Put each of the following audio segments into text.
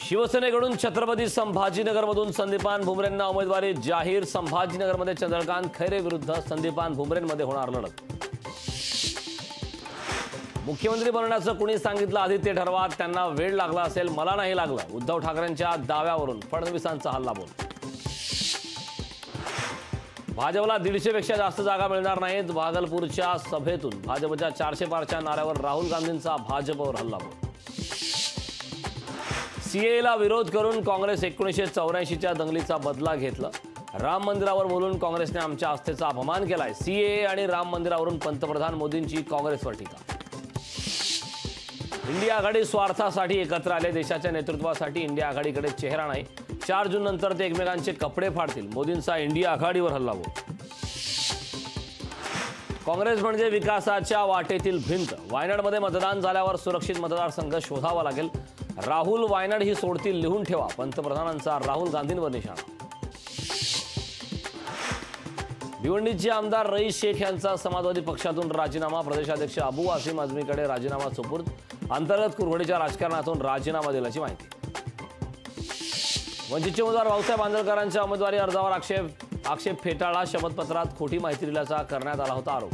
शिवसेनेकडून छत्रपती संभाजीनगरमधून संदीपान भुमरेंना उमेदवारी जाहीर। संभाजीनगरमध्ये चंद्रकांत खैरे विरुद्ध संदीपान भुमरेंमध्ये होणार लढत। मुख्यमंत्री बनण्याचं कुणी सांगितलं आधी ते ठरवा, त्यांना वेळ लागला असेल, मला नाही लागलं। उद्धव ठाकरेंच्या दाव्यावरून फडणवीसांचा हल्लाबोल। भाजपला 150 पेक्षा जास्त जागा मिळणार नाहीत। भागलपूरच्या सभेतून भाजपच्या 400 पारच्या नाऱ्यावर राहुल गांधींचा भाजपवर हल्लाबोल। सीएला विरोध करून काँग्रेस 1984च्या दंगलीचा बदला घेतला। राम मंदिरावर बोलून काँग्रेसने आमच्या आस्थेचा अपमान केलाय। सीए आणि राम मंदिरावरून पंतप्रधान मोदींची काँग्रेसवर टीका। इंडिया आघाडी स्वार्थासाठी एकत्र आले, देशाच्या नेतृत्वासाठी इंडिया आघाडीकडे चेहरा नाही। 4 जून नंतर ते एकमेकांचे कपडे फाडतील, मोदींचा इंडिया आघाडीवर हल्लाबोल। काँग्रेस म्हणजे विकासाच्या वाटेतील भिंत। वायनाडमध्ये मतदान झाल्यावर सुरक्षित मतदारसंघ शोधावा लागेल। राहुल वायनाड ही सोडतील, लिहून ठेवा, पंतप्रधानांचा राहुल गांधींवर निशाणा। भिवंडीचे आमदार रईस शेख यांचा समाजवादी पक्षातून राजीनामा। प्रदेशाध्यक्ष अबू आसिम आझमीकडे राजीनामा सुपूर्द। अंतर्गत कुरघोडीच्या राजकारणातून राजीनामा दिल्याची माहिती। वंचितचे उमेदवार भाऊसाहेब आंदळकरांच्या उमेदवारी अर्जावर आक्षेप फेटाळला। शपथपत्रात खोटी माहिती दिल्याचा करण्यात आला होता आरोप।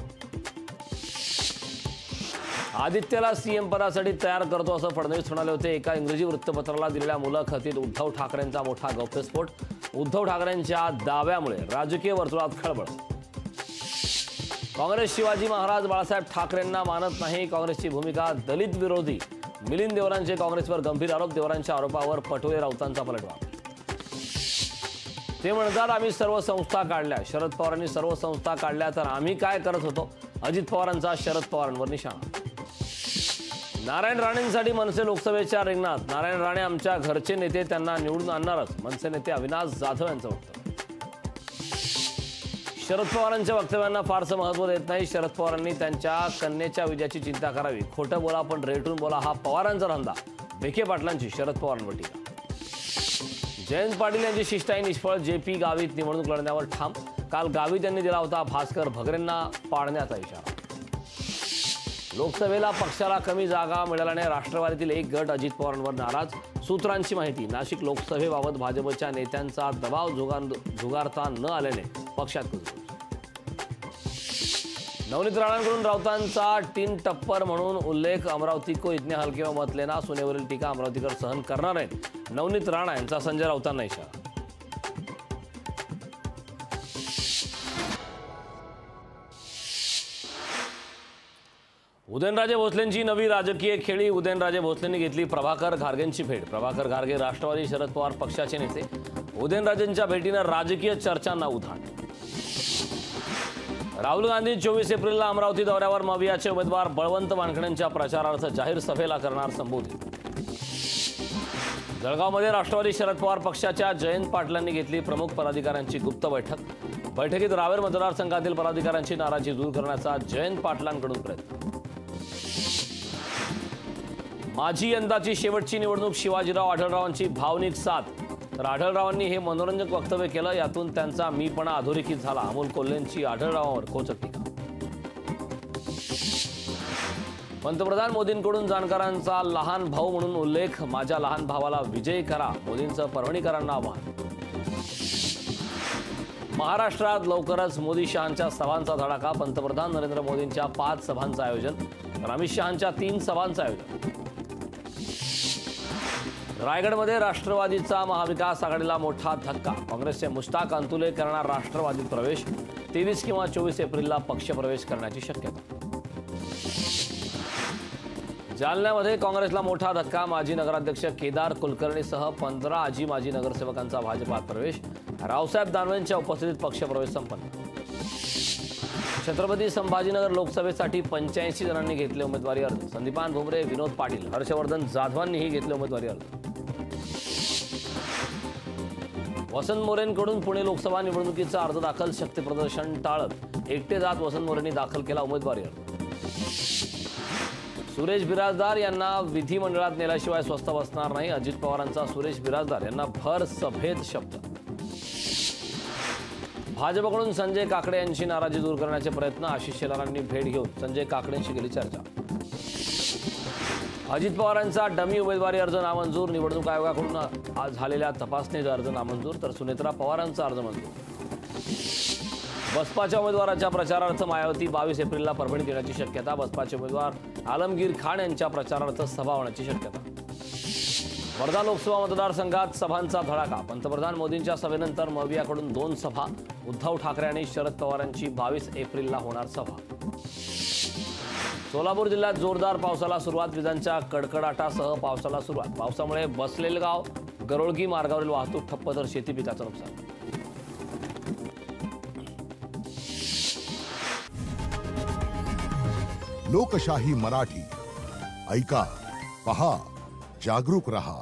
आदित्यला सीएम पदासाठी तयार करतो असं फडणवीस म्हणाले होते। एका इंग्रजी वृत्तपत्राला दिलेल्या मुलाखतीत उद्धव ठाकरेंचा मोठा गौप्यस्फोट। उद्धव ठाकरेंच्या दाव्यामुळे राजकीय वर्तुळात खळबळ। काँग्रेस शिवाजी महाराज बाळासाहेब ठाकरेंना मानत नाही। काँग्रेसची भूमिका दलित विरोधी। मिलिंद देवरांचे काँग्रेसवर गंभीर आरोप। देवरांच्या आरोपावर पटोले राऊतांचा पलटवार। ते म्हणतात आम्ही सर्व संस्था काढल्या। शरद पवारांनी सर्व संस्था काढल्या तर आम्ही काय करत होतो? अजित पवारांचा शरद पवारांवर निशाणा। नारायण राणेंसाठी मनसे लोकसभेच्या रिंगणात। नारायण राणे आमच्या घरचे नेते, त्यांना निवडून आणणारच, मनसे नेते अविनाश जाधव यांचं वक्तव्य। शरद पवारांच्या वक्तव्यांना फारसं महत्त्व देत नाही। शरद पवारांनी त्यांच्या कन्येच्या विजयाची चिंता करावी। खोटं बोला पण रेटून बोला हा पवारांचा धंदा। विखे पाटलांची शरद पवारांवर टीका। जयंत पाटील यांची शिष्टाई निष्फळ। जेपी गावित निवडणूक लढण्यावर ठाम। काल गावित यांनी दिला होता भास्कर भगरेंना पाडण्याचा इशारा। लोकसभेला पक्षाला कमी जागा मिळाल्याने राष्ट्रवादीतील एक गट अजित पवारांवर नाराज। सूत्रांची माहिती, नाशिक लोकसभेबाबत भाजपच्या नेत्यांचा दबाव झुगारता न आल्याने पक्षात कुजबूज। नवनीत राणांकडून राऊतांचा टीन टप्पर म्हणून उल्लेख। अमरावती को इतने हलके में मत लेना, सुनेवरील टीका अमरावतीकर सहन करणार आहेत। नवनीत राणा यांचा संजय राऊतांना इशारा। उदयनराजे भोसलेंची नवी राजकीय खेळी। उदयनराजे भोसलेंनी घेतली प्रभाकर घारगेंची भेट। प्रभाकर घारगे राष्ट्रवादी शरद पवार पक्षाचे नेते। उदयनराजेंच्या भेटीनं राजकीय चर्चांना उधाण। राहुल गांधी 24 एप्रिलला अमरावती दौऱ्यावर। मवियाचे उमेदवार बळवंत वानखडेंच्या प्रचारार्थ जाहीर सभेला करणार संबोधित। जळगावमध्ये राष्ट्रवादी शरद पवार पक्षाच्या जयंत पाटलांनी घेतली प्रमुख पदाधिकाऱ्यांची गुप्त बैठक। बैठकीत रावेर मतदारसंघातील पदाधिकाऱ्यांची नाराजी दूर करण्याचा जयंत पाटलांकडून प्रयत्न। माझी यंदाची शेवटची निवडणूक, शिवाजीराव आढळरावांची भावनिक साथ। तर आढळरावांनी हे मनोरंजक वक्तव्य केलं, यातून त्यांचा मीपणा अधोरेखित झाला। अमोल कोल्हेंची आढळरावांवर खोचक टीका। पंतप्रधान मोदींकडून जाणकारांचा लहान भाऊ म्हणून उल्लेख। माझ्या लहान भावाला विजयी करा, मोदींचं परभणीकरांना आवाहन। महाराष्ट्रात लवकरच मोदी शहांच्या सभांचा धडाका। पंतप्रधान नरेंद्र मोदींच्या 5 सभांचं आयोजन, तर अमित शहांच्या 3 सभांचं आयोजन। रायगडमध्ये राष्ट्रवादीचा महाविकास आघाडीला मोठा धक्का। काँग्रेसचे मुश्ताक अंतुले करणार राष्ट्रवादीत प्रवेश। 23 किंवा 24 एप्रिलला पक्षप्रवेश करण्याची शक्यता। जालन्यामध्ये काँग्रेसला मोठा धक्का। माजी नगराध्यक्ष केदार कुलकर्णीसह 15 आजी माजी नगरसेवकांचा भाजपात प्रवेश। रावसाहेब दानवेंच्या उपस्थितीत पक्षप्रवेश संपन्न। छत्रपती संभाजीनगर लोकसभेसाठी 85 जणांनी घेतले उमेदवारी अर्ज। संदीपान भुमरे, विनोद पाटील, हर्षवर्धन जाधवांनीही घेतले उमेदवारी अर्ज। वसंत मोरेंकडून पुणे लोकसभा निवडणुकीचा अर्ज दाखल। शक्तीप्रदर्शन टाळत एकटे जात वसंत मोरेंनी दाखल केला उमेदवारी अर्ज। सुरेश बिराजदार यांना विधिमंडळात नेल्याशिवाय स्वस्थ बसणार नाही। अजित पवारांचा सुरेश बिराजदार यांना भर सभेत शब्द। भाजपकडून संजय काकडे यांची नाराजी दूर करण्याचे प्रयत्न। आशिष शेलारांनी भेट घेऊन संजय काकडेंशी केली चर्चा। अजित पवारांचा डमी उमेदवारी अर्ज नामंजूर. निवडणूक आयोगाकडून आज झालेल्या तपासणीचा अर्ज नामंजूर, तर सुनेत्रा पवारांचा अर्ज मंजूर. बसपाच्या उमेदवाराच्या प्रचारार्थ मायावती 22 एप्रिलला परभणीत येण्याची शक्यता. बसपाचे उमेदवार आलमगीर खान यांच्या प्रचारार्थ सभा होण्याची शक्यता. वर्धा लोकसभा मतदारसंघात सभांचा धडाका. पंतप्रधान मोदींच्या सभेनंतर मवियाकडून 2 सभा. उद्धव ठाकरे आणि शरद पवारांची 22 एप्रिलला होणार सभा. सोलापूर जिल्ह्यात जोरदार पावसाला सुरुवात. विजांच्या कडकडाटासह पावसाला सुरुवात. पावसामुळे बसलेलगाव गरोळगी मार्गावरील वाहतूक ठप्प, तर शेती पिकाचं नुकसान. लोकशाही मराठी ऐका, पहा, जागरूक रहा.